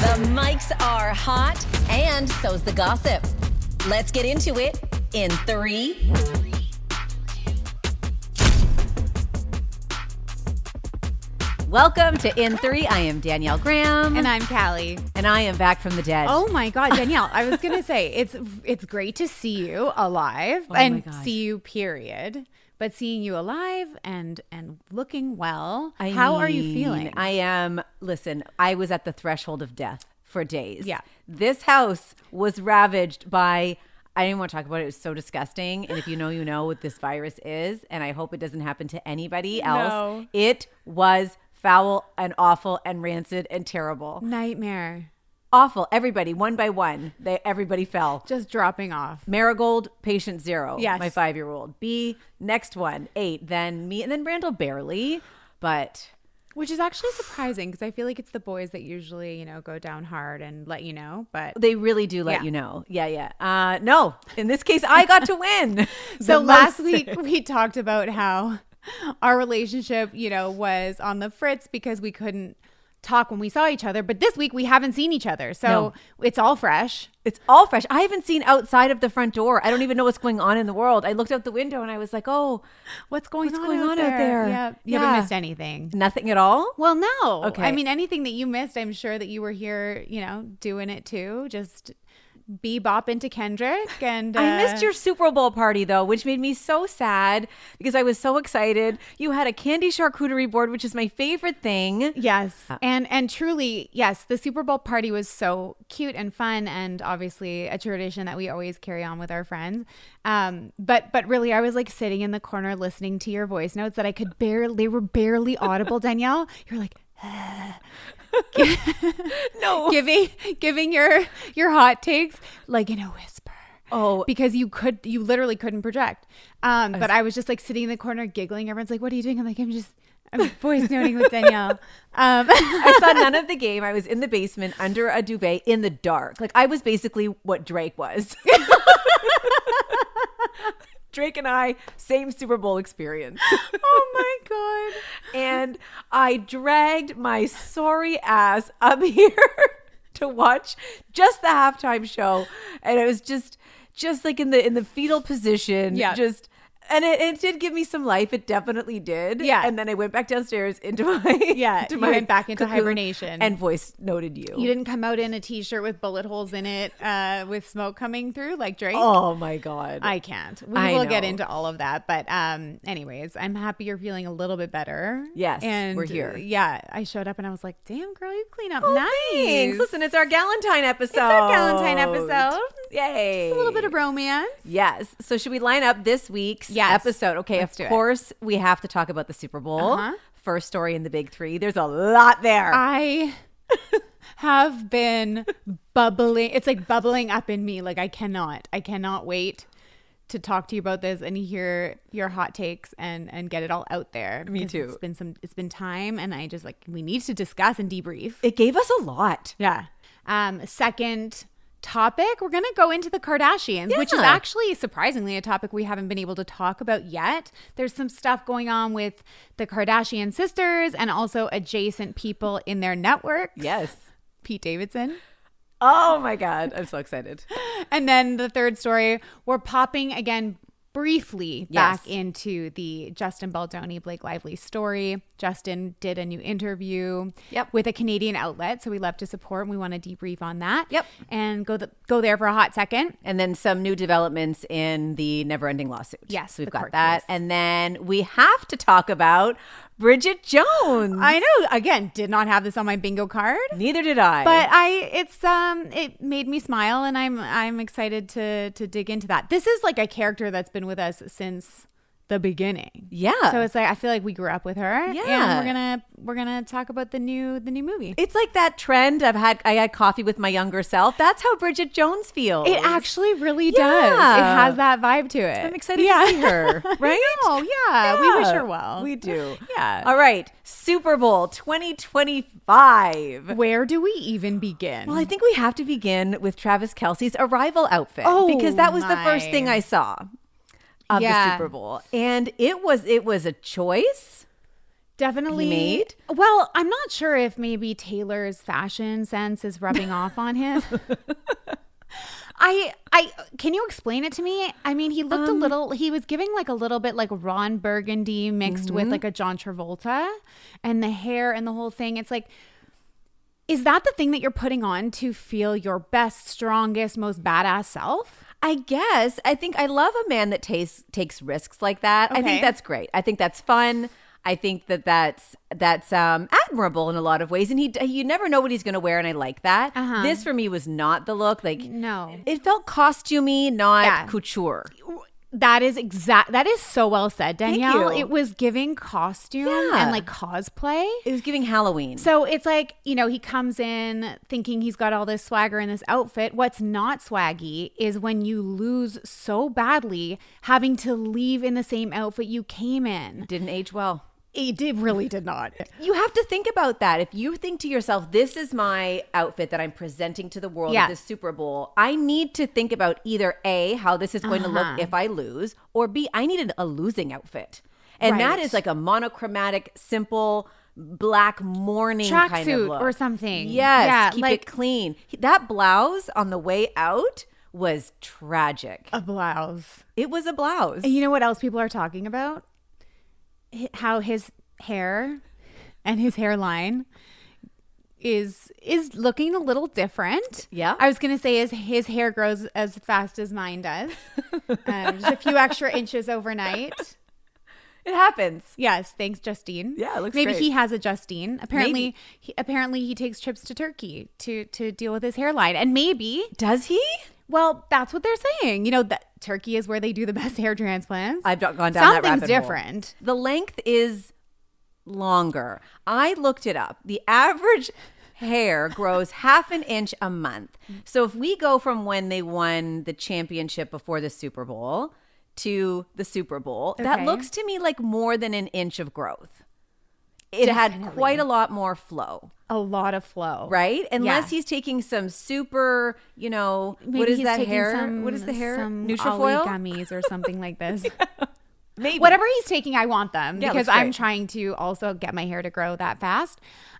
The mics are hot, and so's the gossip. Let's get into it in 3. Welcome to In 3. I am Danielle Graham. And I'm Callie. And I am back from the dead. Oh my God, Danielle, I was going to say, it's great to see you alive and see you, period. But seeing you alive and looking well, how are you feeling? Listen, I was at the threshold of death for days. Yeah. This house was ravaged by, I didn't want to talk about it. It was so disgusting. And if you know, you know what this virus is. And I hope it doesn't happen to anybody else. No. It was foul and awful and rancid and terrible. Nightmare. Awful. Everybody, one by one, everybody fell. Just dropping off. Marigold, patient 0. Yes. My 5-year-old. B, next one, 8. Then me, and then Randall barely. But which is actually surprising because I feel like it's the boys that usually, go down hard and let you know. But they really do let you know. Yeah. No, in this case, I got to win. So last week we talked about how our relationship, was on the fritz because we couldn't talk when we saw each other. But this week we haven't seen each other. So It's all fresh. It's all fresh. I haven't seen outside of the front door. I don't even know what's going on in the world. I looked out the window and I was like, oh, what's going on out there? Yeah. You haven't missed anything. Nothing at all? Well, no. Okay. I mean, anything that you missed, I'm sure that you were here, doing it too. Just bebop into Kendrick. And I missed your Super Bowl party though, which made me so sad because I was so excited. You had a candy charcuterie board, which is my favorite thing. Yes. And truly, yes, the Super Bowl party was so cute and fun, and obviously a tradition that we always carry on with our friends. But really, I was like sitting in the corner listening to your voice notes that they were barely audible, Danielle. You're like, no, giving your hot takes like in a whisper. Oh, because you literally couldn't project. But I was just like sitting in the corner giggling. Everyone's like, "What are you doing?" I'm like, I'm voice noting with Danielle. I saw none of the game. I was in the basement under a duvet in the dark. Like I was basically what Drake was. Drake and I, same Super Bowl experience. Oh my God. And I dragged my sorry ass up here to watch just the halftime show. And it was just like in the fetal position. Yeah. And it did give me some life. It definitely did. Yeah. And then I went back downstairs into my went back into hibernation and voice noted you. You didn't come out in a t-shirt with bullet holes in it, with smoke coming through like Drake. Oh my God. I can't. We will get into all of that. But anyways, I'm happy you're feeling a little bit better. Yes, and we're here. Yeah, I showed up and I was like, damn girl, you clean up nice. Thanks. Listen, it's our Galentine episode. It's our Galentine episode. Yay. Just a little bit of romance. Yes. So should we line up this week's episode? Okay, Let's of course we have to talk about the Super Bowl. First story in the big 3. There's a lot there. I have been bubbling. It's like bubbling up in me. Like I cannot wait to talk to you about this and hear your hot takes and get it all out there. Me too. It's been time, and I just we need to discuss and debrief. It gave us a lot. Yeah. Second topic, we're going to go into the Kardashians, which is actually surprisingly a topic we haven't been able to talk about yet. There's some stuff going on with the Kardashian sisters and also adjacent people in their networks. Yes. Pete Davidson. Oh my God. I'm so excited. And then the third story, we're popping again briefly back into the Justin Baldoni, Blake Lively story. Justin did a new interview with a Canadian outlet, so we love to support and we want to debrief on that. And go there for a hot second. And then some new developments in the never-ending lawsuit. Yes, so we've got that. And then we have to talk about Bridget Jones. I know. Again, did not have this on my bingo card. Neither did I. But it made me smile, and I'm excited to dig into that. This is like a character that's been with us since the beginning. Yeah. So it's like I feel like we grew up with her. Yeah. And we're gonna talk about the new movie. It's like that trend I had coffee with my younger self. That's how Bridget Jones feels. It actually really does. It has that vibe to it. I'm excited to see her. Right? Yeah. We wish her well. We do. Yeah. All right. Super Bowl 2025. Where do we even begin? Well, I think we have to begin with Travis Kelce's arrival outfit because that was the first thing I saw of the Super Bowl. And it was a choice. definitely made? Well, I'm not sure if maybe Taylor's fashion sense is rubbing off on him. I can you explain it to me? I mean, he looked he was giving like a little bit like Ron Burgundy mixed with like a John Travolta, and the hair and the whole thing. It's like, is that the thing that you're putting on to feel your best, strongest, most badass self? I guess. I think I love a man that takes risks like that. Okay. I think that's great. I think that's fun. I think that's admirable in a lot of ways, and you never know what he's going to wear, and I like that. This for me was not the look. Like, no, it felt costumey, not couture. That is so well said, Danielle. It was giving costume and like cosplay. It was giving Halloween. So it's like, he comes in thinking he's got all this swagger in this outfit. What's not swaggy is when you lose so badly, having to leave in the same outfit you came in. Didn't age well. It really did not. You have to think about that. If you think to yourself, this is my outfit that I'm presenting to the world at this Super Bowl, I need to think about either A, how this is going to look if I lose, or B, I need a losing outfit. And that is like a monochromatic, simple, black mourning kind of look. Or something. Yes, keep it clean. That blouse on the way out was tragic. A blouse. It was a blouse. And you know what else people are talking about? How his hair and his hairline is looking a little different. Yeah. I was going to say his hair grows as fast as mine does. Just a few extra inches overnight. It happens. Yes. Thanks, Justine. Yeah, it looks Maybe great. he has a Justine. Apparently he takes trips to Turkey to deal with his hairline. And maybe. Does he? Well, that's what they're saying. That Turkey is where they do the best hair transplants. I've gone down that rabbit hole. Something's different. The length is longer. I looked it up. The average hair grows half an inch a month. So if we go from when they won the championship before the Super Bowl to the Super Bowl, that looks to me like more than an inch of growth. It had quite a lot more flow. A lot of flow. Right? Unless he's taking some super, Maybe what is that hair? What is the hair? Nutrifoil? Gummies or something like this. Maybe. Whatever he's taking, I want them because I'm great. trying to also get my hair to grow that fast.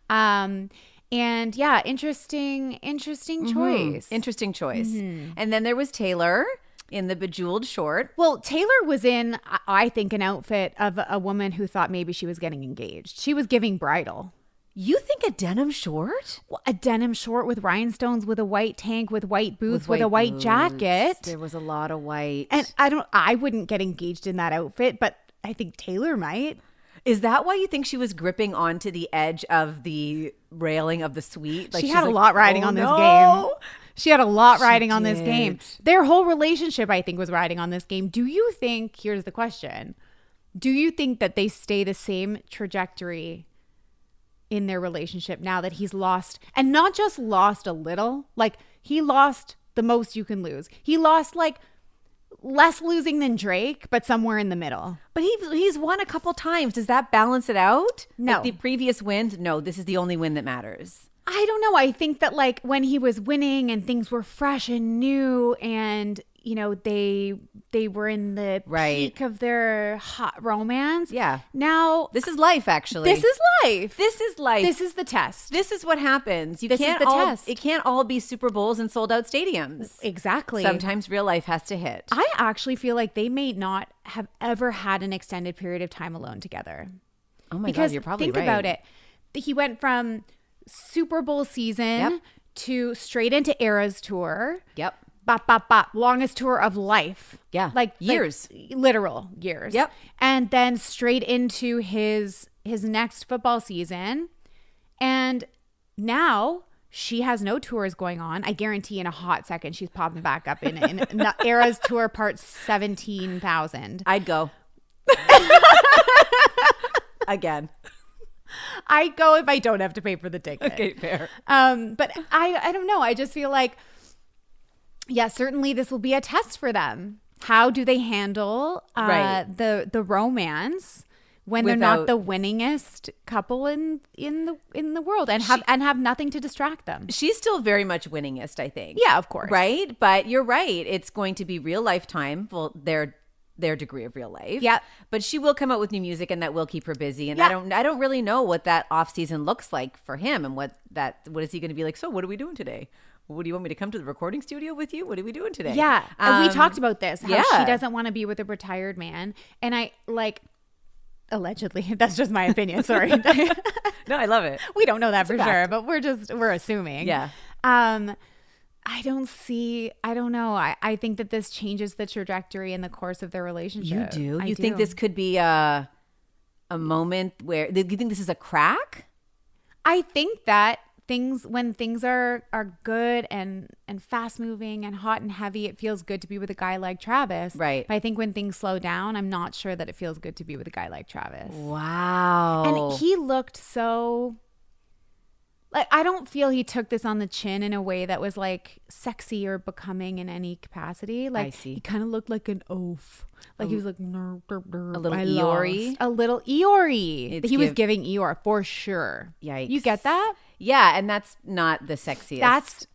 And yeah, interesting choice. Interesting choice. And then there was Taylor in the bejeweled short. Well, Taylor was in, I think, an outfit of a woman who thought maybe she was getting engaged. She was giving bridal. You think a denim short? Well, a denim short with rhinestones, with a white tank, with white boots, with a white jacket. There was a lot of white. And I wouldn't get engaged in that outfit, but I think Taylor might. Is that why you think she was gripping onto the edge of the railing of the suite? She had a lot riding on this game. She had a lot riding on this game. Their whole relationship, I think, was riding on this game. Do you think, here's the question, do you think that they stay the same trajectory in their relationship now that he's lost, and not just lost a little, like he lost the most you can lose. He lost like less losing than Drake, but somewhere in the middle. But he's won a couple times. Does that balance it out? No. Like the previous wins? No, this is the only win that matters. I don't know. I think that like when he was winning and things were fresh and new and they were in the peak of their hot romance. Yeah. Now this is life, actually. This is life. This is life. This is the test. This is what happens. This is the test. It can't all be Super Bowls and sold out stadiums. Exactly. Sometimes real life has to hit. I actually feel like they may not have ever had an extended period of time alone together. Oh my God, you're probably right. Think about it. He went from Super Bowl season to straight into Eras tour. Yep. Bop, bop, bop. Longest tour of life. Yeah. Like years. Literal years. Yep. And then straight into his next football season. And now she has no tours going on. I guarantee in a hot second she's popping back up in Eras tour part 17,000. I'd go. Again. I go if I don't have to pay for the ticket. Okay, fair. But I don't know. I just feel like, yeah, certainly this will be a test for them. How do they handle the romance when they're not the winningest couple in the world and have nothing to distract them? She's still very much winningest, I think. Yeah, of course. Right? But you're right. It's going to be real lifetime. Well, their degree of real life. Yeah. But she will come out with new music, and that will keep her busy. And Yeah. I don't really know what that off season looks like for him, and what is he going to be like? So what are we doing today? What do you want me to come to the recording studio with you? What are we doing today? Yeah. And we talked about this, how yeah. she doesn't want to be with a retired man. And I like, allegedly, that's just my opinion. Sorry. No, I love it. We don't know that for sure, but we're assuming. Yeah. I don't know. I think that this changes the trajectory and the course of their relationship. You do? I You do. think this could be a moment where, do you think this is a crack? I think that when things are good and fast moving and hot and heavy, it feels good to be with a guy like Travis. Right. But I think when things slow down, I'm not sure that it feels good to be with a guy like Travis. Wow. And he looked so, like, I don't feel he took this on the chin in a way that was like sexy or becoming in any capacity. Like, I see. he kind of looked like an oaf. Like he was like a little Eeyore. A little Eeyore. He was giving Eeyore for sure. Yikes. You get that? Yeah, and that's not the sexiest. That's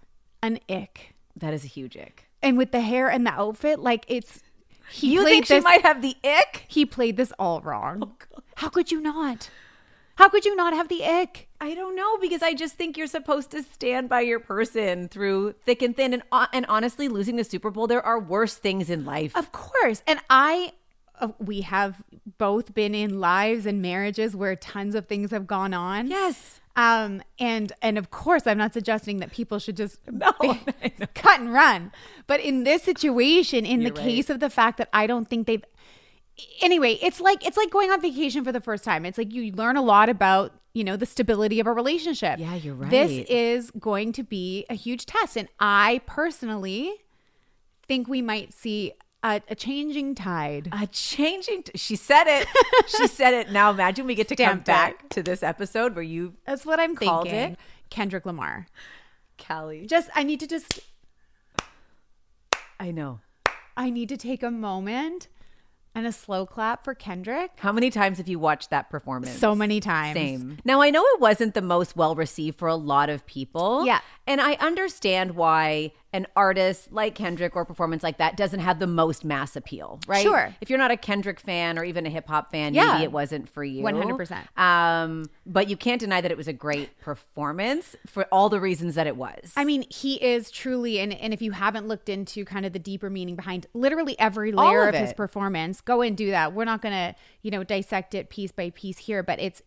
an ick. That is a huge ick. And with the hair and the outfit, like it's. You think she might have the ick? He played this all wrong. Oh, God. How could you not? How could you not have the ick? I don't know, because I just think you're supposed to stand by your person through thick and thin. And honestly, losing the Super Bowl, there are worse things in life. Of course. And we have both been in lives and marriages where tons of things have gone on. Yes. And of course, I'm not suggesting that people should just cut and run. But in this situation, in the case of the fact that I don't think they've. Anyway, it's like going on vacation for the first time. It's like you learn a lot about, the stability of a relationship. Yeah, you're right. This is going to be a huge test. And I personally think we might see a changing tide. She said it. She said it. Now imagine we get to come back to this episode where you That's what I'm called thinking. it. Kendrick Lamar. Callie. I need to I know. I need to take a moment and a slow clap for Kendrick. How many times have you watched that performance? So many times. Same. Now, I know it wasn't the most well received for a lot of people. Yeah. And I understand why an artist like Kendrick or a performance like that doesn't have the most mass appeal, right? Sure. If you're not a Kendrick fan or even a hip hop fan, Yeah. maybe it wasn't for you. 100%. But you can't deny that it was a great performance for all the reasons that it was. I mean, he is truly, and if you haven't looked into kind of the deeper meaning behind literally every layer of his performance, go and do that. We're not going to, dissect it piece by piece here, but it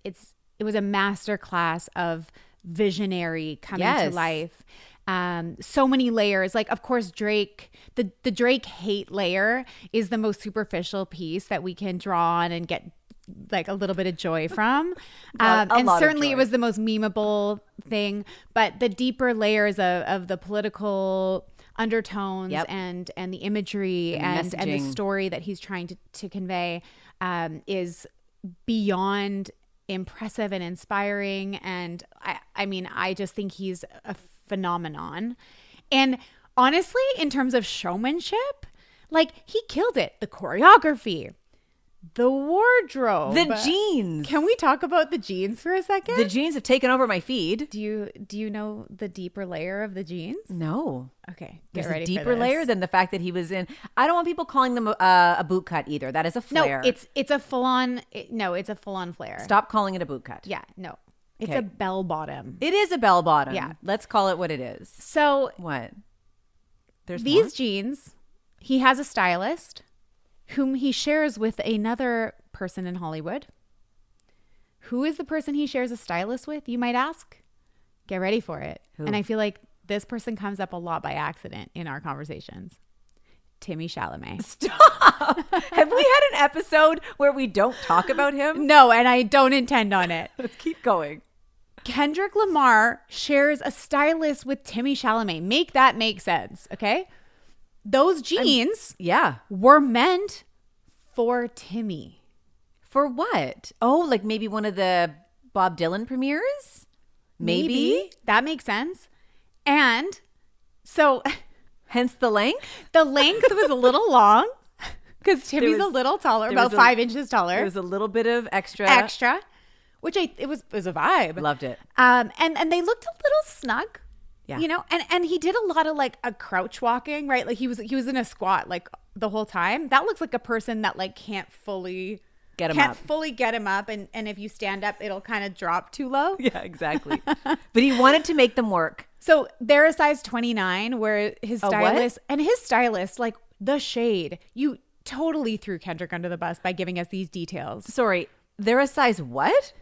was a masterclass of visionary coming to life. So many layers. Like, of course, Drake, the Drake hate layer is the most superficial piece that we can draw on and get like a little bit of joy from. And certainly it was the most memeable thing, but the deeper layers of the political undertones and the imagery and the story that he's trying to convey is beyond impressive and inspiring. And I mean, I just think he's a phenomenon. And honestly, in terms of showmanship, like, he killed it. The choreography, the wardrobe, the jeans. Can we talk about the jeans for a second? The jeans have taken over my feed. Do you know the deeper layer of the jeans? No. Okay, There's a deeper layer than the fact that he was in. I don't want people calling them a boot cut either. That is a flare. No, it's a full on. It's a full on flare. Stop calling it a boot cut. Yeah, no, it's a bell bottom. It is a bell bottom. Yeah, let's call it what it is. So what? There's these more? jeans. He has a stylist whom he shares with another person in Hollywood. Who is the person he shares a stylist with, you might ask? Get ready for it. Who? And I feel like this person comes up a lot by accident in our conversations. Timmy Chalamet. Stop. Have we had an episode where we don't talk about him? No, and I don't intend on it. Let's keep going. Kendrick Lamar shares a stylist with Timmy Chalamet. Make that make sense, okay? Those jeans were meant for Timmy. For what? Oh, like maybe one of the Bob Dylan premieres? Maybe. That makes sense. And so... Hence the length? The length was a little long because Timmy's a little taller, about 5 inches taller. There was a little bit of extra. Which it was a vibe. Loved it. And they looked a little snug. You know, and he did a lot of like a crouch walking, right? Like he was in a squat like the whole time. That looks like a person that like can't fully get him up, and if you stand up, it'll kind of drop too low. Yeah, exactly. But he wanted to make them work. So they're a size 29, where his stylist, like the shade, you totally threw Kendrick under the bus by giving us these details. Sorry, they're a size what?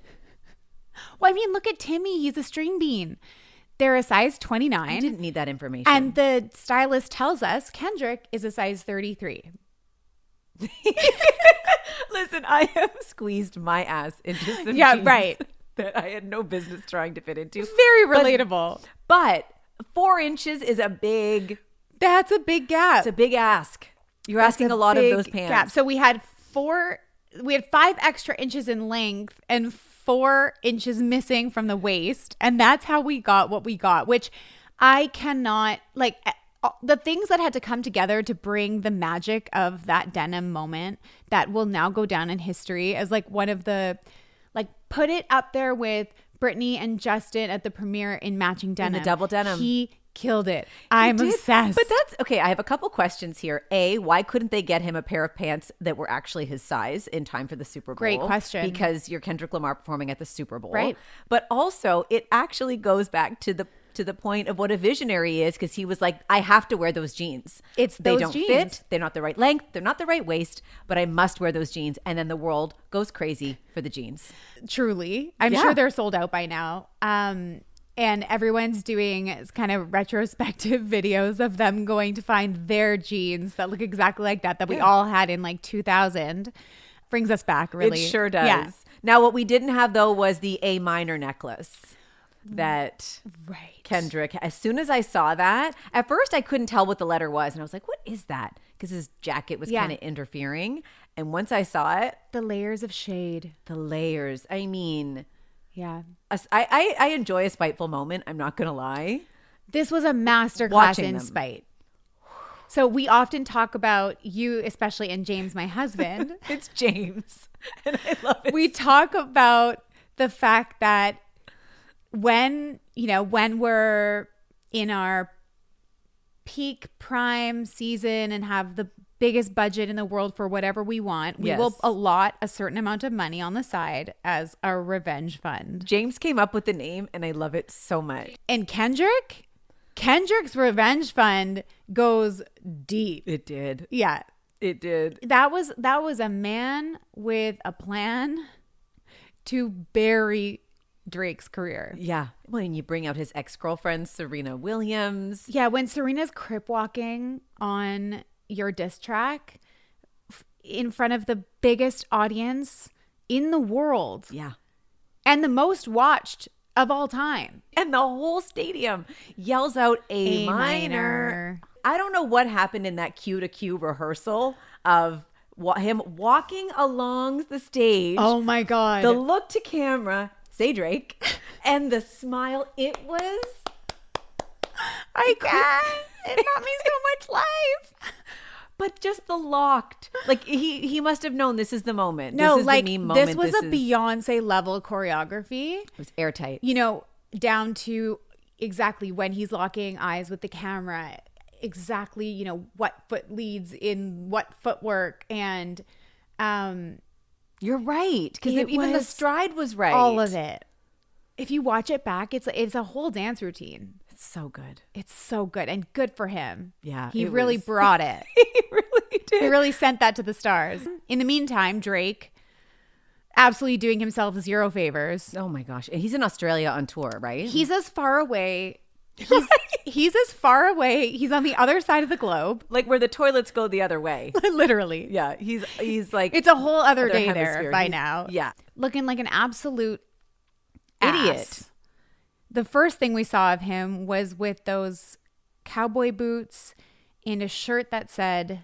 Well, I mean, look at Timmy. He's a string bean. They're a size 29. I didn't need that information. And the stylist tells us Kendrick is a size 33. Listen, I have squeezed my ass into some jeans that I had no business trying to fit into. Very relatable. But 4 inches is a big... That's a big gap. It's a big ask. You're asking a lot of those pants. Gap. So we had 5 extra inches in length and 4 inches missing from the waist, and that's how we got what we got, which I cannot, like, the things that had to come together to bring the magic of that denim moment that will now go down in history as like one of the, like, put it up there with Britney and Justin at the premiere in matching denim. In the double denim. He killed it. I'm obsessed. But that's okay. I have a couple questions here. A, why couldn't they get him a pair of pants that were actually his size in time for the Super Bowl? Great question. Because you're Kendrick Lamar performing at the Super Bowl. Right. But also, it actually goes back to the point of what a visionary is, because he was like, I have to wear those jeans. They don't fit. They're not the right length. They're not the right waist, but I must wear those jeans. And then the world goes crazy for the jeans. Truly. I'm sure they're sold out by now. And everyone's doing kind of retrospective videos of them going to find their jeans that look exactly like that we all had in like 2000. Brings us back, really. It sure does. Yeah. Now, what we didn't have, though, was the A minor necklace that Kendrick, as soon as I saw that, at first I couldn't tell what the letter was. And I was like, what is that? Because his jacket was kind of interfering. And once I saw it. The layers of shade. The layers. I mean... Yeah. I enjoy a spiteful moment. I'm not going to lie. This was a masterclass in spite. So we often talk about you, especially, and James, my husband. It's James. And I love it. We talk about the fact that when we're in our peak prime season and have the biggest budget in the world for whatever we want, we will allot a certain amount of money on the side as a revenge fund. James came up with the name, and I love it so much. And Kendrick's revenge fund goes deep. It did. Yeah, it did. That was a man with a plan to bury Drake's career. Yeah. When you bring out his ex-girlfriend, Serena Williams. Yeah, when Serena's crip walking on your diss track in front of the biggest audience in the world. Yeah. And the most watched of all time. And the whole stadium yells out A minor. I don't know what happened in that cue to cue rehearsal of him walking along the stage. Oh my God. The look to camera, say Drake, and the smile. It was... I can't. It brought me so much life. But just the locked, like he must have known this is the moment. No, this is like the meme moment. This was a Beyonce level choreography. It was airtight. You know, down to exactly when he's locking eyes with the camera, exactly, you know, what foot leads in what footwork. And you're right. Because even the stride was right. All of it. If you watch it back, it's a whole dance routine. It's so good. It's so good, and good for him. Yeah. He really brought it. He really did. He really sent that to the stars. In the meantime, Drake absolutely doing himself 0 favors. Oh my gosh. And he's in Australia on tour, right? He's as far away. He's as far away. He's on the other side of the globe. Like where the toilets go the other way. Literally. Yeah. He's like. It's a whole other day there by now. Yeah. Looking like an absolute idiot. Ass. The first thing we saw of him was with those cowboy boots and a shirt that said,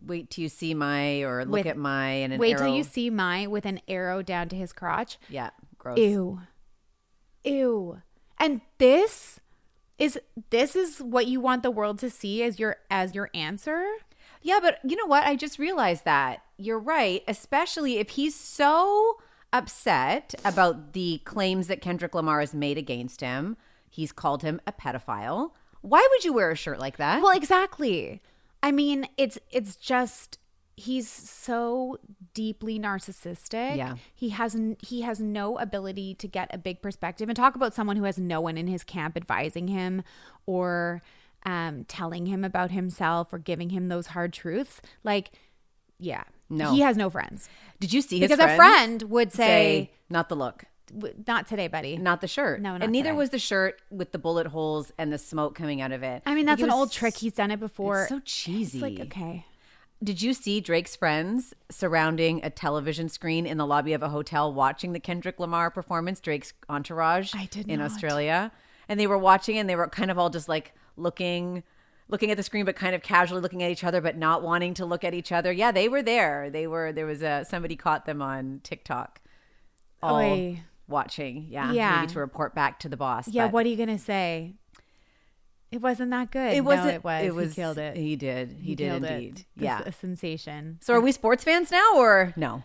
wait till you see my, or look at my, and an wait arrow. till you see my, with an arrow down to his crotch. Yeah. Gross. Ew. And this is what you want the world to see as your answer? Yeah, but you know what? I just realized that. You're right. Especially if he's so upset about the claims that Kendrick Lamar has made against him. He's called him a pedophile. Why would you wear a shirt like that? Well, exactly. I mean, it's just he's so deeply narcissistic. Yeah. He has no ability to get a big perspective, and talk about someone who has no one in his camp advising him or telling him about himself or giving him those hard truths. Like, yeah, no, he has no friends. Did you see his because a friend would say, not the look. Not today, buddy. Not the shirt. No, not and neither today. was the shirt with the bullet holes and the smoke coming out of it. I mean, that's an old trick. He's done it before. It's so cheesy. It's like, okay. Did you see Drake's friends surrounding a television screen in the lobby of a hotel watching the Kendrick Lamar performance, Drake's entourage in Australia? And they were watching and they were kind of all just like looking at the screen, but kind of casually looking at each other, but not wanting to look at each other. Yeah, they were there. There was somebody caught them on TikTok. All watching. Yeah. Maybe to report back to the boss. Yeah. What are you going to say? It wasn't that good. It wasn't. No, it was. He killed it. He did. He did indeed. Yeah. A sensation. So are we sports fans now or no?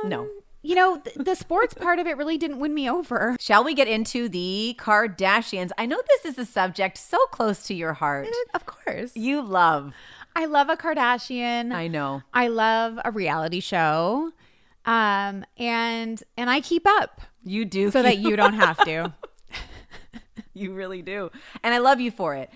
No. You know, the sports part of it really didn't win me over. Shall we get into the Kardashians? I know this is a subject so close to your heart. Of course. I love a Kardashian. I know. I love a reality show. And I keep up. You do. So that you don't have to. You really do. And I love you for it.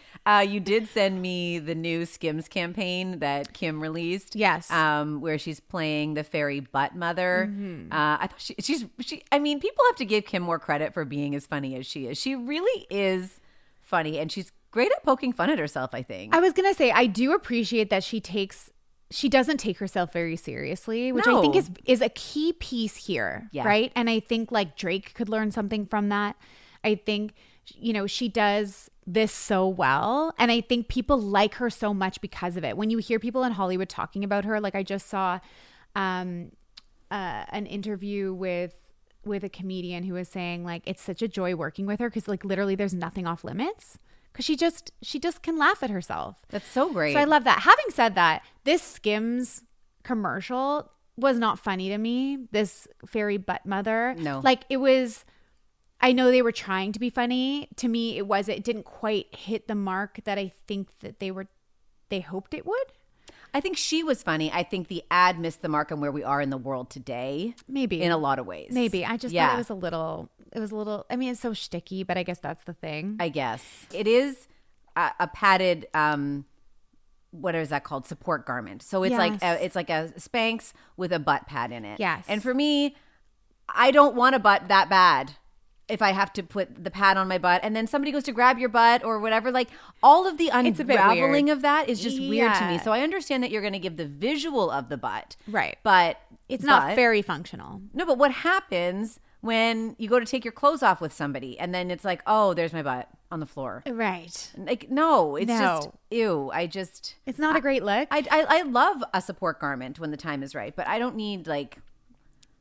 You did send me the new Skims campaign that Kim released. Yes. Where she's playing the Fairy Buttmother. Mm-hmm. I thought she, I mean, people have to give Kim more credit for being as funny as she is. She really is funny, and she's great at poking fun at herself, I think. I was going to say, I do appreciate that she doesn't take herself very seriously, which I think is a key piece here. Yeah. Right. And I think like Drake could learn something from that. I think, you know, she does this so well. And I think people like her so much because of it. When you hear people in Hollywood talking about her, like I just saw an interview with a comedian who was saying like, it's such a joy working with her because like literally there's nothing off limits. Because she just can laugh at herself. That's so great. So I love that. Having said that, this Skims commercial was not funny to me. This Fairy Buttmother. No. Like it was, I know they were trying to be funny. To me, it didn't quite hit the mark that I think that they hoped it would. I think she was funny. I think the ad missed the mark on where we are in the world today. Maybe. In a lot of ways. Maybe. I just thought it was a little, I mean, it's so shticky, but I guess that's the thing. I guess. It is a padded, what is that called? Support garment. So it's it's like a Spanx with a butt pad in it. Yes. And for me, I don't want a butt that bad. If I have to put the pad on my butt and then somebody goes to grab your butt or whatever, like all of the unraveling of that is just weird to me. So I understand that you're going to give the visual of the butt. Right. But it's not very functional. No, but what happens when you go to take your clothes off with somebody and then it's like, oh, there's my butt on the floor. Right. Like, no, it's just, ew. It's not a great look. I love a support garment when the time is right, but I don't need like.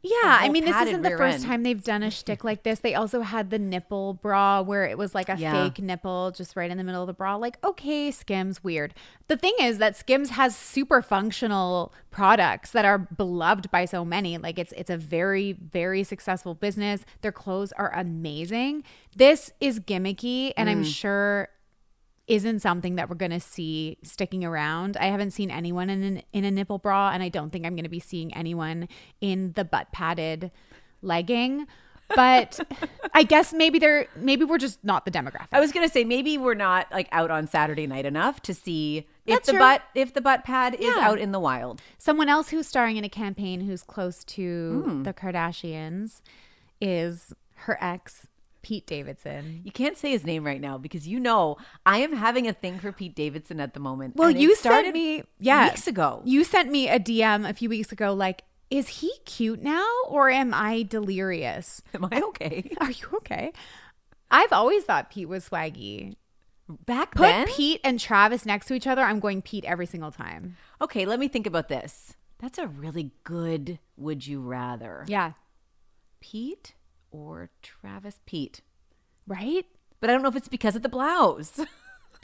Yeah, I mean, this isn't the first time they've done a shtick like this. They also had the nipple bra where it was like a fake nipple just right in the middle of the bra. Like, okay, Skims, weird. The thing is that Skims has super functional products that are beloved by so many. Like, it's a very, very successful business. Their clothes are amazing. This is gimmicky, and I'm sure isn't something that we're going to see sticking around. I haven't seen anyone in a nipple bra, and I don't think I'm going to be seeing anyone in the butt padded legging. But I guess maybe we're just not the demographic. I was going to say maybe we're not like out on Saturday night enough to see if the butt pad is out in the wild. Someone else who's starring in a campaign who's close to the Kardashians is her ex, Pete Davidson. You can't say his name right now because you know I am having a thing for Pete Davidson at the moment. Well, you sent me weeks ago. You sent me a DM a fefew weeks ago like, is he cute now or am I delirious? Am I okay? Are you okay? I've always thought Pete was swaggy. Then? Put Pete and Travis next to each other, I'm going Pete every single time. Okay, let me think about this. That's a really good would you rather. Yeah. Pete or Travis? Pete. Right? But I don't know if it's because of the blouse.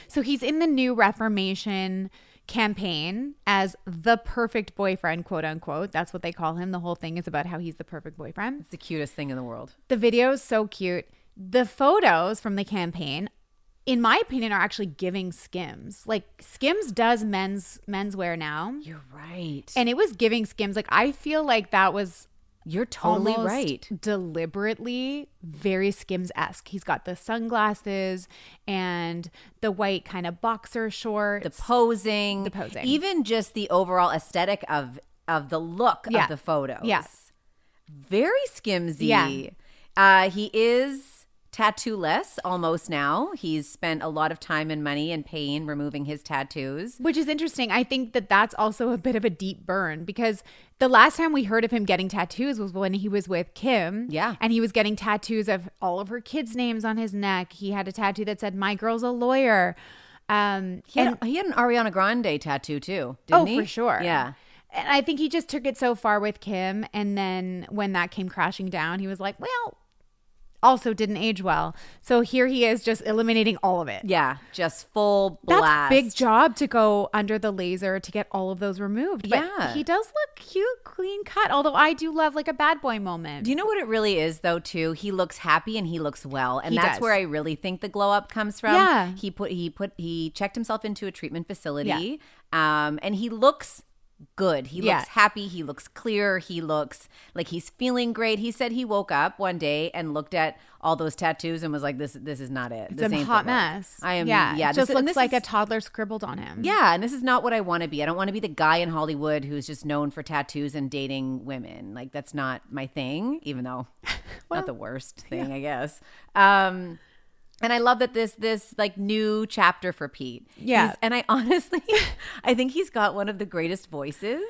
So he's in the new Reformation campaign as the perfect boyfriend, quote unquote. That's what they call him. The whole thing is about how he's the perfect boyfriend. It's the cutest thing in the world. The video is so cute. The photos from the campaign, in my opinion, are actually giving Skims. Like Skims does menswear now. You're right. And it was giving Skims. Like I feel like that was You're totally right. Deliberately very Skims-esque. He's got the sunglasses and the white kind of boxer shorts. The posing. Even just the overall aesthetic of the look of the photos. Yes. Very Skimsy. Yeah. He is tattoo-less almost now. He's spent a lot of time and money and pain removing his tattoos. Which is interesting. I think that that's also a bit of a deep burn because the last time we heard of him getting tattoos was when he was with Kim. Yeah. And he was getting tattoos of all of her kids' names on his neck. He had a tattoo that said, "My girl's a lawyer." He had an Ariana Grande tattoo too, didn't he? Oh, for sure. Yeah. And I think he just took it so far with Kim. And then when that came crashing down, he was like, well, also didn't age well. So here he is just eliminating all of it. Yeah, just full blast. That's a big job to go under the laser to get all of those removed. But he does look cute, clean cut, although I do love like a bad boy moment. Do you know what it really is though too? He looks happy and he looks well. And that's where I really think the glow up comes from. Yeah. He checked himself into a treatment facility. And he looks good. He looks happy. He looks clear. He looks like he's feeling great. He said he woke up one day and looked at all those tattoos and was like, this is not it. It's a hot mess. I am. Yeah. It just looks like a toddler scribbled on him. Yeah. And this is not what I want to be. I don't want to be the guy in Hollywood who's just known for tattoos and dating women. Like that's not my thing, even though not the worst thing, I guess. And I love that this like new chapter for Pete. Yeah. And I honestly, I think he's got one of the greatest voices.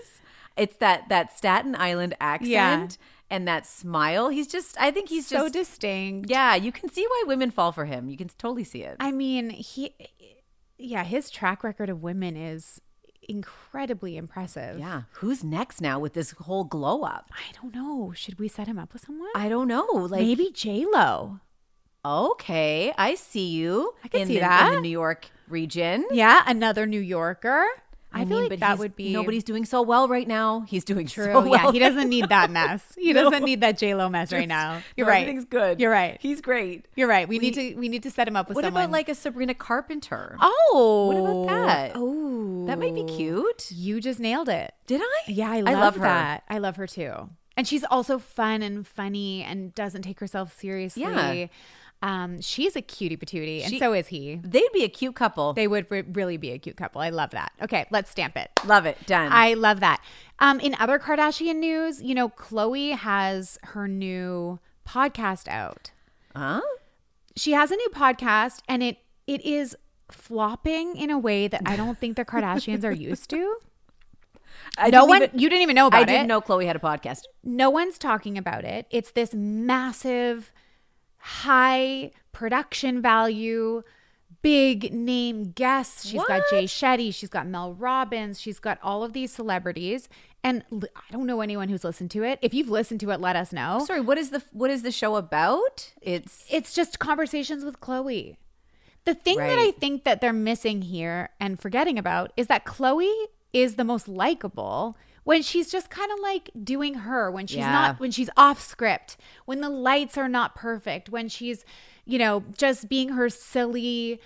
It's that Staten Island accent and that smile. I think he's so just distinct. Yeah. You can see why women fall for him. You can totally see it. I mean, his track record of women is incredibly impressive. Yeah. Who's next now with this whole glow up? I don't know. Should we set him up with someone? I don't know. Like maybe J-Lo. Okay, I see you. I can see that. In the New York region. Yeah, another New Yorker. I feel like that would be... Nobody's doing so well right now. He's doing true. So well. Yeah, he doesn't need that mess. He doesn't need that J-Lo mess right now. You're right. Everything's good. You're right. He's great. You're right. We need to set him up with someone. What about like a Sabrina Carpenter? Oh. What about that? Oh. That might be cute. You just nailed it. Did I? Yeah, I love that. I love her too. And she's also fun and funny and doesn't take herself seriously. Yeah. She's a cutie patootie, and so is he. They'd be a cute couple. They would really be a cute couple. I love that. Okay, let's stamp it. Love it. Done. I love that. In other Kardashian news, Khloe has her new podcast out. Huh? She has a new podcast, and it is flopping in a way that I don't think the Kardashians are used to. You didn't even know about it. I didn't know Khloe had a podcast. No one's talking about it. It's this massive, high production value, big name guests. She's got Jay Shetty. She's got Mel Robbins. She's got all of these celebrities. And I don't know anyone who's listened to it. If you've listened to it, let us know. Sorry, what is the show about? It's just conversations with Khloe. The thing that I think that they're missing here and forgetting about is that Khloe is the most likable when she's just kind of like doing her, when she's not, when she's off script, when the lights are not perfect, when she's, just being her silly,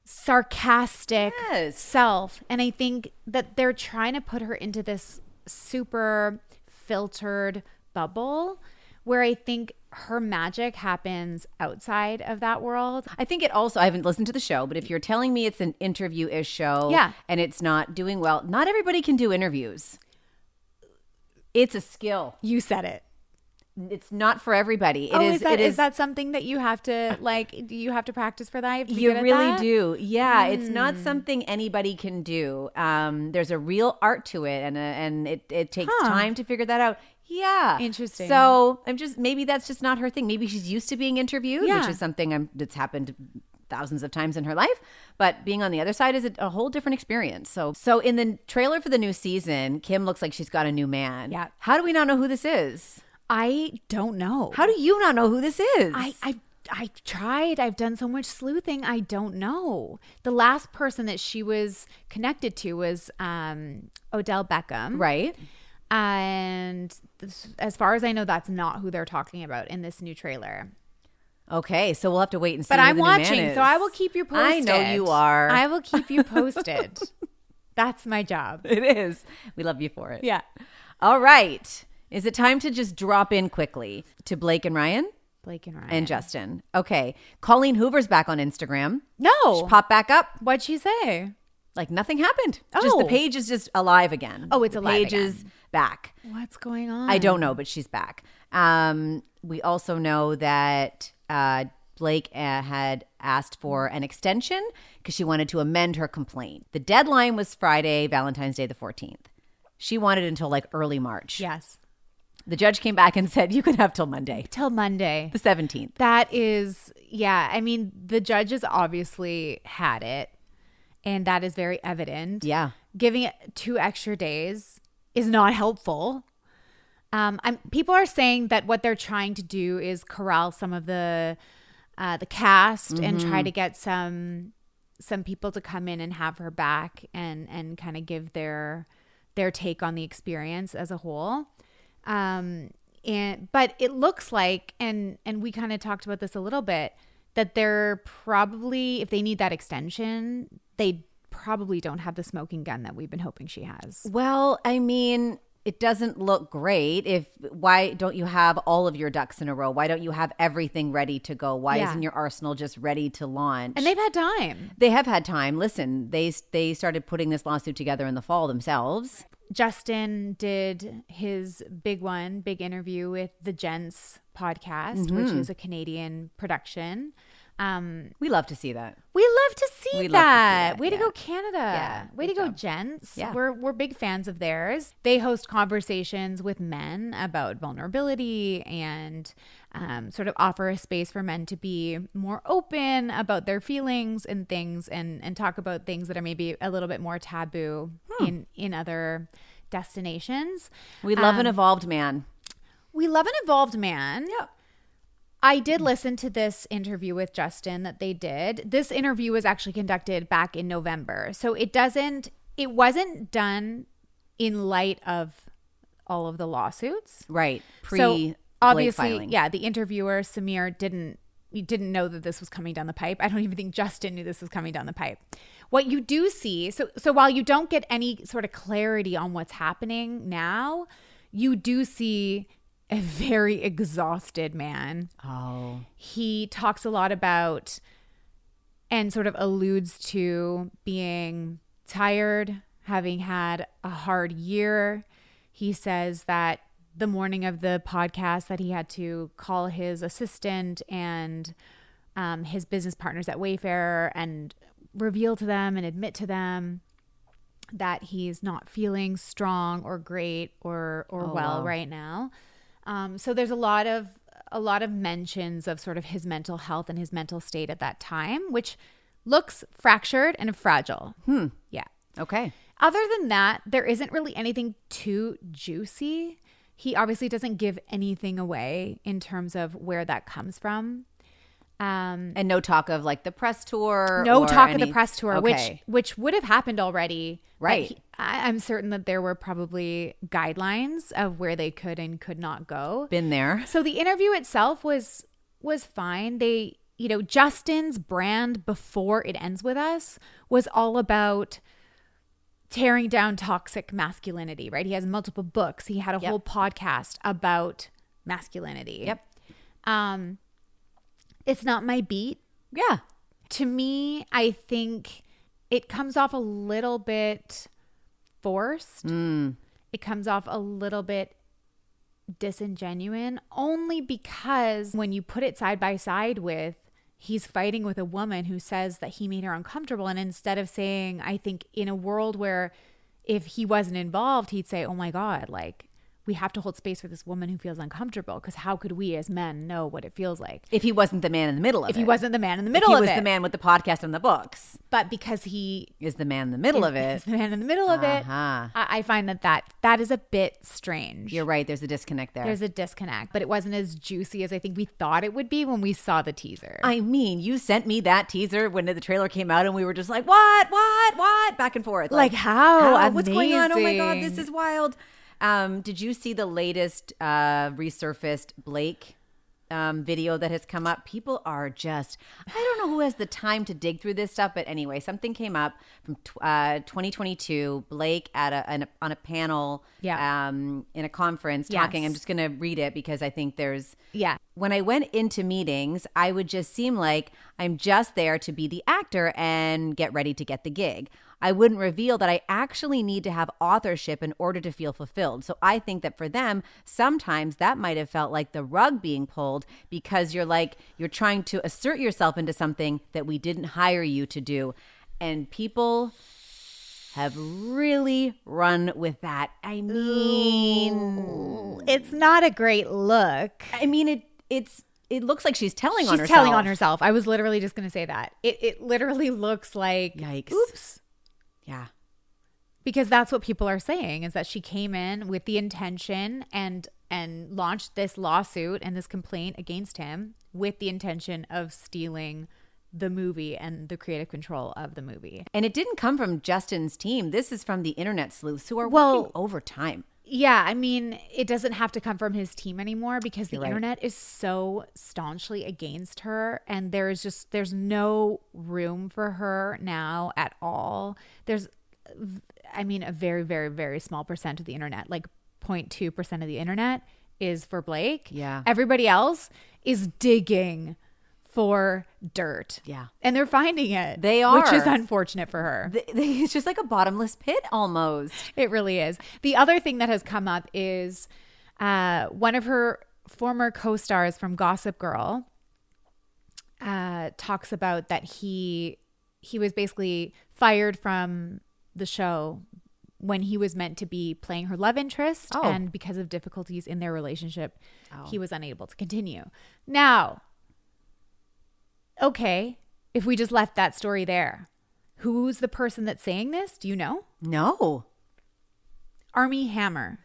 sarcastic self. And I think that they're trying to put her into this super filtered bubble where I think her magic happens outside of that world. I think it also, I haven't listened to the show, but if you're telling me it's an interview-ish show and it's not doing well, not everybody can do interviews. It's a skill. You said it. It's not for everybody. Is that something that you have to do you have to practice for that? You really do. Yeah. It's not something anybody can do. There's a real art to it and it takes time to figure that out. Yeah. Interesting. So maybe that's just not her thing. Maybe she's used to being interviewed, which is something that's happened thousands of times in her life. But being on the other side is a whole different experience. So in the trailer for the new season, Kim looks like she's got a new man. Yeah. How do we not know who this is? I don't know. How do you not know who this is? I tried. I've done so much sleuthing. I don't know. The last person that she was connected to was Odell Beckham. Right. And as far as I know, that's not who they're talking about in this new trailer. Okay, so we'll have to wait and see. But who I'm the new man watching, is. so I will keep you posted. I know you are. I will keep you posted. That's my job. It is. We love you for it. Yeah. All right. Is it time to just drop in quickly to Blake and Ryan? Blake and Ryan. And Justin. Okay. Colleen Hoover's back on Instagram. No. She popped back up. What'd she say? Like nothing happened. Just the page is just alive again. Oh, it's alive again. The page is back. What's going on? I don't know, but she's back. We also know that Blake had asked for an extension because she wanted to amend her complaint. The deadline was Friday, Valentine's Day, the 14th. She wanted until like early March. Yes. The judge came back and said, you could have till Monday. Till Monday. The 17th. That is, yeah. I mean, the judges obviously had it, and that is very evident. Yeah. Giving it 2 extra days is not helpful. People are saying that what they're trying to do is corral some of the cast and try to get some people to come in and have her back and kind of give their take on the experience as a whole. But it looks like, and we kind of talked about this a little bit, that they're probably, if they need that extension, they probably don't have the smoking gun that we've been hoping she has. Well, I mean, it doesn't look great. Why don't you have all of your ducks in a row? Why don't you have everything ready to go? Why isn't your arsenal just ready to launch? And they've had time. They have had time. Listen, they started putting this lawsuit together in the fall themselves. Justin did his big interview with the Gents podcast, which is a Canadian production. We love to see that. We love to see that. Way to go, Canada. Yeah, way to go, Gents. Yeah. We're big fans of theirs. They host conversations with men about vulnerability and sort of offer a space for men to be more open about their feelings and things and talk about things that are maybe a little bit more taboo in other destinations. We love an evolved man. We love an evolved man. Yep. I did listen to this interview with Justin that they did. This interview was actually conducted back in November. So it wasn't done in light of all of the lawsuits. Right. So obviously, filing. yeah, the interviewer, Samir, didn't know that this was coming down the pipe. I don't even think Justin knew this was coming down the pipe. What you do see, so while you don't get any sort of clarity on what's happening now, you do see a very exhausted man. Oh. He talks a lot about and sort of alludes to being tired, having had a hard year. He says that the morning of the podcast that he had to call his assistant and his business partners at Wayfair and reveal to them and admit to them that he's not feeling strong or great or well right now. So there's a lot of mentions of sort of his mental health and his mental state at that time, which looks fractured and fragile. Yeah. Okay. Other than that, there isn't really anything too juicy. He obviously doesn't give anything away in terms of where that comes from. And no talk of like the press tour. No talk of the press tour, okay. which would have happened already. Right. I'm certain that there were probably guidelines of where they could and could not go. Been there. So the interview itself was fine. They, Justin's brand before It Ends With Us was all about tearing down toxic masculinity, right? He has multiple books. He had a whole podcast about masculinity. Yep. It's not my beat. Yeah. To me, I think it comes off a little bit forced. It comes off a little bit disingenuous, only because when you put it side by side with he's fighting with a woman who says that he made her uncomfortable, and instead of saying, I think in a world where if he wasn't involved, he'd say, oh my God, like, we have to hold space for this woman who feels uncomfortable, because how could we as men know what it feels like? If he wasn't the man in the middle of it. If he wasn't the man in the middle of it. He was the man with the podcast and the books. But because he is the man in the middle of it. Is the man in the middle of it. I find that is a bit strange. You're right. There's a disconnect there. There's a disconnect. But it wasn't as juicy as I think we thought it would be when we saw the teaser. I mean, you sent me that teaser when the trailer came out and we were just like, what? Back and forth. Like how? What's going on? Oh my God, this is wild. Did you see the latest resurfaced Blake video that has come up. People are just, I don't know who has the time to dig through this stuff, but anyway, something came up from 2022. Blake on a panel in a conference talking. I'm just going to read it because I think there's when I went into meetings, I would just seem like I'm just there to be the actor and get ready to get the gig. I wouldn't reveal that I actually need to have authorship in order to feel fulfilled. So I think that for them, sometimes that might have felt like the rug being pulled because you're trying to assert yourself into something that we didn't hire you to do. And people have really run with that. I mean, it's not a great look. I mean, it looks like she's telling on herself. She's telling on herself. I was literally just going to say that. It literally looks like, yikes. Oops. Yeah. Because that's what people are saying, is that she came in with the intention and launched this lawsuit and this complaint against him with the intention of stealing the movie and the creative control of the movie. And it didn't come from Justin's team. This is from the internet sleuths who are working overtime. Yeah, I mean, it doesn't have to come from his team anymore because the internet is so staunchly against her, and there's no room for her now at all. There's, I mean, a very, very, very small percent of the internet, like 0.2% of the internet is for Blake. Yeah. Everybody else is digging for dirt. Yeah. And they're finding it. They are. Which is unfortunate for her. It's just like a bottomless pit almost. It really is. The other thing that has come up is one of her former co-stars from Gossip Girl talks about that he was basically fired from the show when he was meant to be playing her love interest. And because of difficulties in their relationship, he was unable to continue. Now, okay, if we just left that story there, who's the person that's saying this? Do you know? No. Armie Hammer.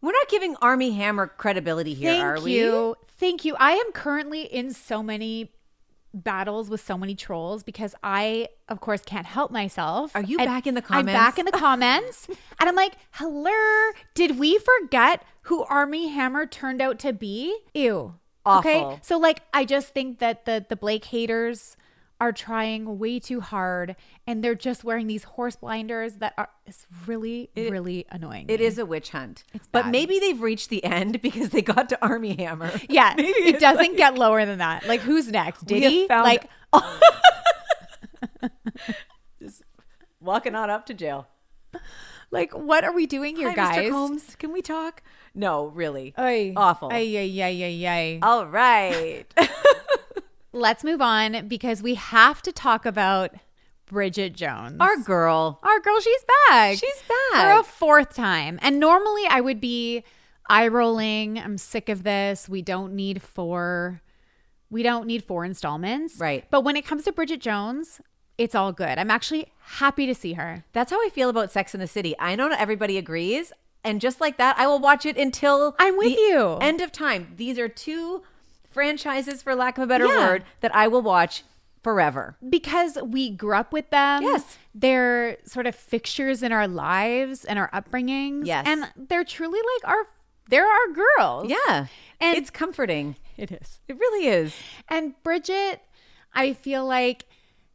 We're not giving Armie Hammer credibility here, are we? Thank you. I am currently in so many battles with so many trolls because I, of course, can't help myself. Are you back in the comments? I'm back in the comments. And I'm like, hello, did we forget who Armie Hammer turned out to be? Ew. Awful. Okay, so like I just think that the Blake haters are trying way too hard, and they're just wearing these horse blinders that are really annoying. It is a witch hunt. But maybe they've reached the end because they got to Armie Hammer. Yeah, it doesn't get lower than that. Like, who's next? Diddy? Like, just walking on up to jail. Like, what are we doing here, guys? Mr. Combs, can we talk? No, really. Oy. Awful. Ay. All right. Let's move on because we have to talk about Bridget Jones. Our girl, she's back. She's back. For a fourth time. And normally I would be eye rolling. I'm sick of this. We don't need four installments. Right. But when it comes to Bridget Jones, it's all good. I'm actually happy to see her. That's how I feel about Sex and the City. I know not everybody agrees. And just like that, I will watch it until I'm with you. End of time. These are two franchises, for lack of a better word, that I will watch forever. Because we grew up with them. Yes. They're sort of fixtures in our lives and our upbringings. Yes. And they're truly like they're our girls. Yeah. And it's comforting. It is. It really is. And Bridget, I feel like,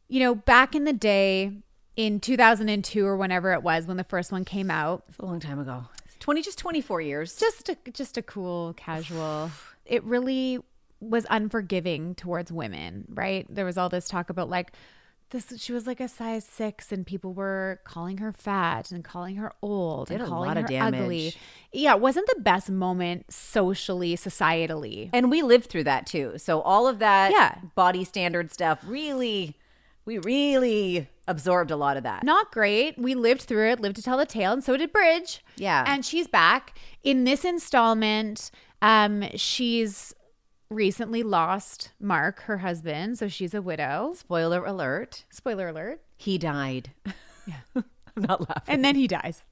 you know, back in the day in 2002 or whenever it was when the first one came out. It's a long time ago. It's 24 years. Just a cool, casual. It really was unforgiving towards women, right? There was all this talk about like this. She was like a size 6 and people were calling her fat and calling her old and calling her ugly. Yeah, it wasn't the best moment socially, societally. And we lived through that too. So all of that body standard stuff we really absorbed a lot of that. Not great. We lived through it, lived to tell the tale, and so did Bridge. Yeah. And she's back. In this installment, she's recently lost Mark, her husband, so she's a widow. Spoiler alert. He died. Yeah. I'm not laughing. And then he dies.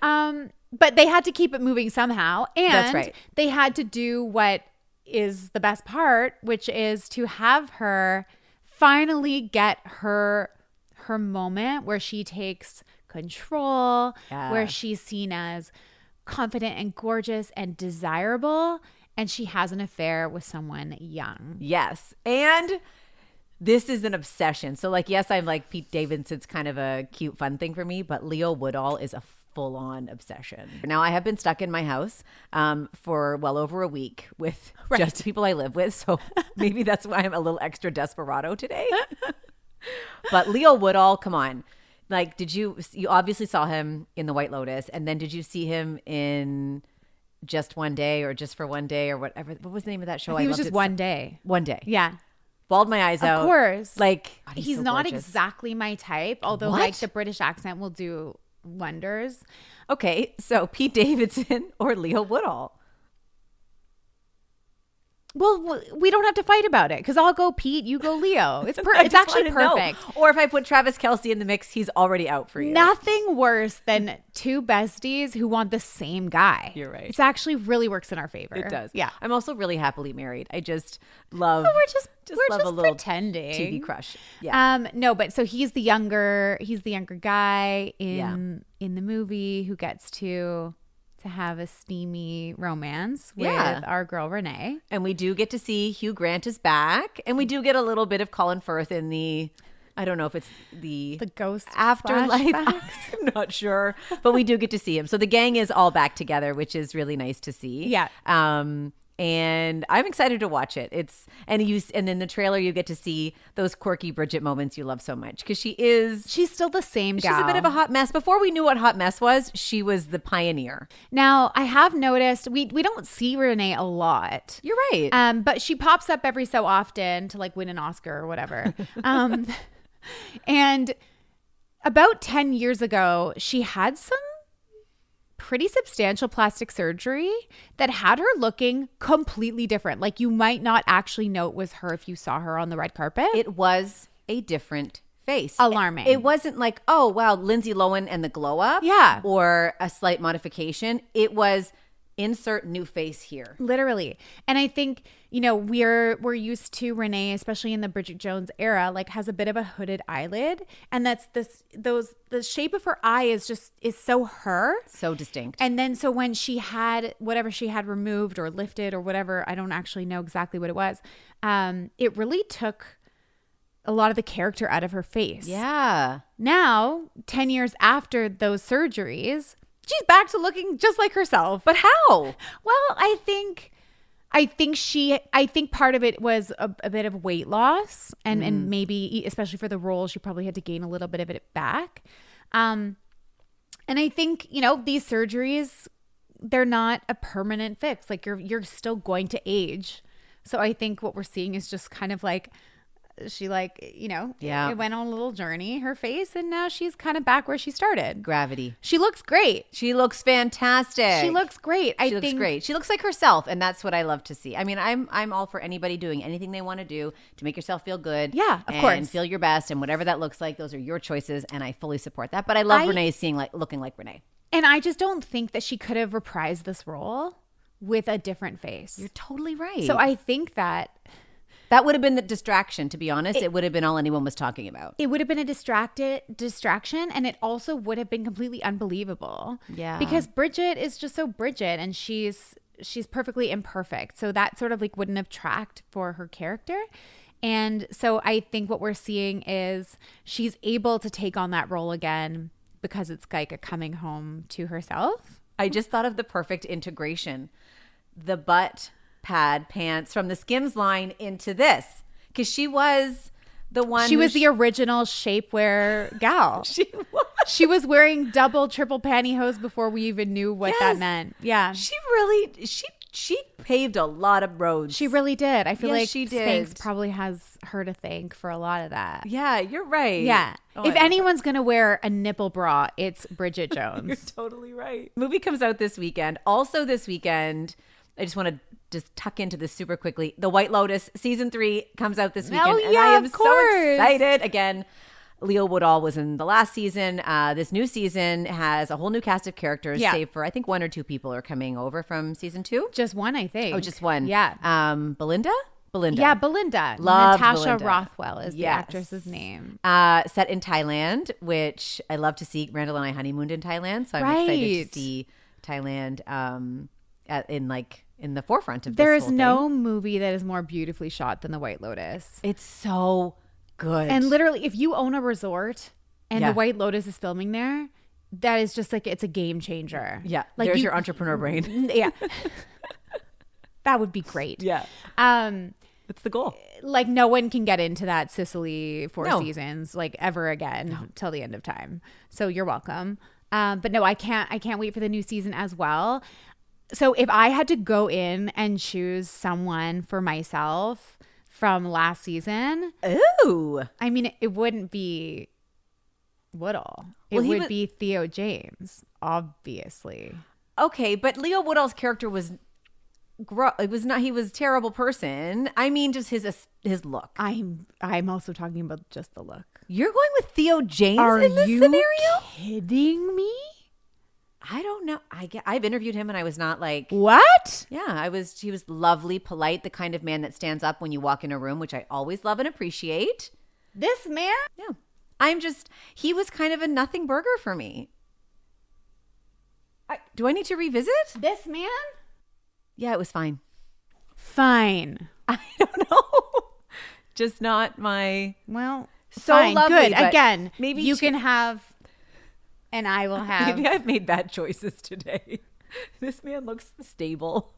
But they had to keep it moving somehow. And that's right. They had to do what is the best part, which is to have her finally get her moment where she takes control, where she's seen as confident and gorgeous and desirable. And she has an affair with someone young. Yes. And this is an obsession. So like, yes, I'm like Pete Davidson's kind of a cute, fun thing for me, but Leo Woodall is a full-on obsession. Now I have been stuck in my house for well over a week with just people I live with. So maybe that's why I'm a little extra desperado today. But Leo Woodall, come on. Like, you obviously saw him in The White Lotus, and then did you see him in Just One Day or Just for One Day or whatever? What was the name of that show? He was just One Day. One Day. Yeah. Bawled my eyes out. Of course. Like, God, he's so not gorgeous. exactly my type, although like the British accent will do wonders. Okay, so Pete Davidson or Leo Woodall? Well, we don't have to fight about it because I'll go Pete, you go Leo. It's actually perfect. Or if I put Travis Kelce in the mix, he's already out for you. Nothing worse than two besties who want the same guy. You're right. It actually really works in our favor. It does. Yeah. I'm also really happily married. I just love. We're just love a little pretending. TV crush. Yeah. No, but so he's the younger guy in the movie who gets to have a steamy romance with our girl Renee. And we do get to see Hugh Grant is back. And we do get a little bit of Colin Firth in the, I don't know if it's the ghost afterlife. flashbacks. I'm not sure. But we do get to see him. So the gang is all back together, which is really nice to see. Yeah. And I'm excited to watch it. And in the trailer you get to see those quirky Bridget moments you love so much because she's still the same gal. She's a bit of a hot mess. Before we knew what hot mess was, she was the pioneer. Now I have noticed we don't see Renee a lot. You're right. But she pops up every so often to like win an Oscar or whatever. And about 10 years ago, she had some pretty substantial plastic surgery that had her looking completely different. Like you might not actually know it was her if you saw her on the red carpet. It was a different face. Alarming. It wasn't like, oh, wow, Lindsay Lohan and the glow up. Yeah. Or a slight modification. It was insert new face here. Literally. And I think, we're used to Renee, especially in the Bridget Jones era, like has a bit of a hooded eyelid. And the shape of her eye is so her. So distinct. And then so when she had whatever she had removed or lifted or whatever, I don't actually know exactly what it was. It really took a lot of the character out of her face. Yeah. Now, 10 years after those surgeries, she's back to looking just like herself. But how? Well, I think part of it was a bit of weight loss and maybe especially for the role, she probably had to gain a little bit of it back. And I think, these surgeries, they're not a permanent fix. Like you're still going to age. So I think what we're seeing is just kind of like, she it went on a little journey, her face, and now she's kind of back where she started. Gravity. She looks great. She looks fantastic. She looks great. She looks great. She looks like herself, and that's what I love to see. I mean, I'm all for anybody doing anything they want to do to make yourself feel good. Yeah, of course. And feel your best, and whatever that looks like, those are your choices, and I fully support that. But I love Renee looking like Renee. And I just don't think that she could have reprised this role with a different face. You're totally right. So I think that would have been the distraction, to be honest. It would have been all anyone was talking about. It would have been a distraction, and it also would have been completely unbelievable. Yeah. Because Bridget is just so Bridget, and she's perfectly imperfect. So that sort of like wouldn't have tracked for her character. And so I think what we're seeing is she's able to take on that role again because it's like a coming home to herself. I just thought of the perfect integration. The butt pad pants from the Skims line into this, because she was the one. She was the original shapewear gal. She was wearing double, triple pantyhose before we even knew what that meant. Yeah, she paved a lot of roads. She really did. I feel like she did. Spanx probably has her to thank for a lot of that. Yeah, you're right. Yeah. If anyone's going to wear a nipple bra, it's Bridget Jones. You're totally right. Movie comes out this weekend. Also this weekend, I just want to just tuck into this super quickly. The White Lotus season 3 comes out this weekend. And I am so excited. Again, Leo Woodall was in the last season. This new season has a whole new cast of characters, save for I think 1 or 2 people are coming over from season 2. Just one, I think. Oh, just one. Yeah. Belinda? Yeah, Belinda. Love Natasha Belinda. Rothwell is the actress's name. Set in Thailand, which I love to see. Randall and I honeymooned in Thailand, so I'm excited to see Thailand in like in the forefront of this There is whole no thing. movie that is more beautifully shot than The White Lotus. It's so good. And literally, if you own a resort and Yeah. The White Lotus is filming there, that is just like, it's a game changer. Yeah. Like There's your entrepreneur brain. Yeah. That would be great. Yeah. It's the goal. Like no one can get into that Sicily Four No. Seasons like ever again till the end of time. So you're welcome. But no, I can't wait for the new season as well. So if I had to go in and choose someone for myself from last season, Ooh. I mean, it wouldn't be Woodall. It Well, he would was- be Theo James, obviously. Okay, but Leo Woodall's character was it was not, he was a terrible person. I mean, just his look. I'm also talking about just the look. You're going with Theo James Are in this you scenario? kidding me? I don't know. I've interviewed him and I was not like, What? yeah, he was lovely, polite, the kind of man that stands up when you walk in a room, which I always love and appreciate. This man? Yeah. He was kind of a nothing burger for me. Do I need to revisit? This man? Yeah, it was fine. Fine. I don't know. Just not my. Well, So fine. lovely, Good. but Again, maybe you two- can have, and I will have. Maybe I've made bad choices today. This man looks stable.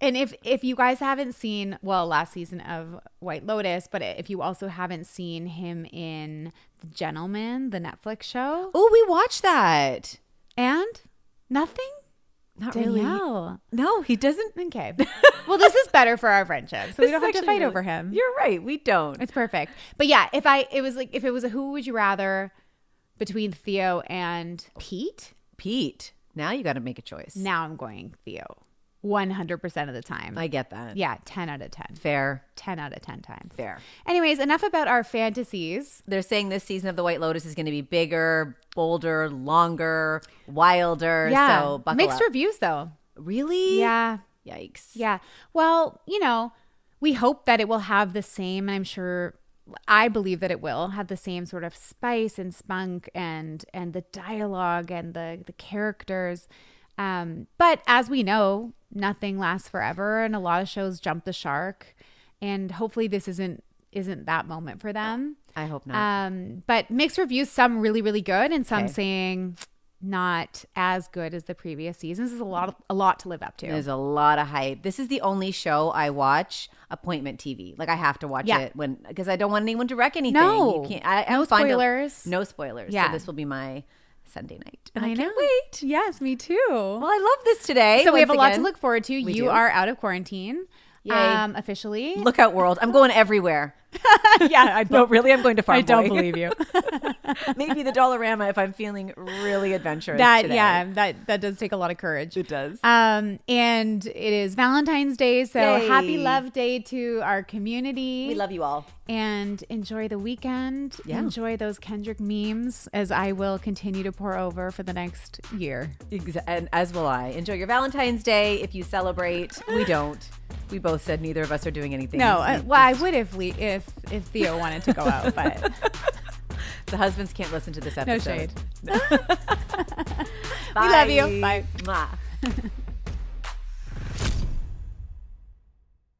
And if you guys haven't seen, well, last season of White Lotus, but if you also haven't seen him in The Gentleman, the Netflix show, Oh, we watched that. and nothing? Not really. Danielle. No, he doesn't. Okay. Well, this is better for our friendship, so we This don't is have to actually fight really- over him. You're right. We don't. It's perfect. But yeah, if it was a who would you rather between Theo and Pete, Pete, now you got to make a choice. now I'm going Theo 100% of the time. I get that. Yeah, 10 out of 10. Fair. 10 out of 10 times. Fair. Anyways, enough about our fantasies. They're saying this season of The White Lotus is going to be bigger, bolder, longer, wilder. Yeah. So buckle Mixed up. reviews though. Really? Yeah. Yikes. Yeah. Well, we hope that it will have the same, and I'm sure, I believe that it will have the same sort of spice and spunk and the dialogue and the characters. But as we know, nothing lasts forever, and a lot of shows jump the shark, and hopefully this isn't that moment for them. I hope not. But mixed reviews, some really, really good, and some Okay. saying not as good as the previous seasons. Is a lot to live up to. There's a lot of hype. This is the only show I watch appointment TV. Like I have to watch it because I don't want anyone to wreck anything. No. You can't, No I'm fine to- spoilers. no spoilers. Yeah. So this will be my Sunday night. And I know. can't wait. Yes, me too. Well, I love this today. So we have a once lot again. to look forward to. We You do. are out of quarantine. Yay. Officially. Look out, world. I'm going everywhere. Yeah, No, really, I'm going to Farm I don't Boy. believe you. Maybe the Dollarama if I'm feeling really adventurous That today. that does take a lot of courage. It does. And it is Valentine's Day, so Yay. happy Love Day to our community. We love you all. And enjoy the weekend. Yeah. Enjoy those Kendrick memes, as I will continue to pour over for the next year. And as will I. Enjoy your Valentine's Day if you celebrate. We don't. We both said neither of us are doing anything. No, We well, I would if Theo wanted to go out, but The husbands can't listen to this episode. no shade. Bye. We love you. Bye. Mwah.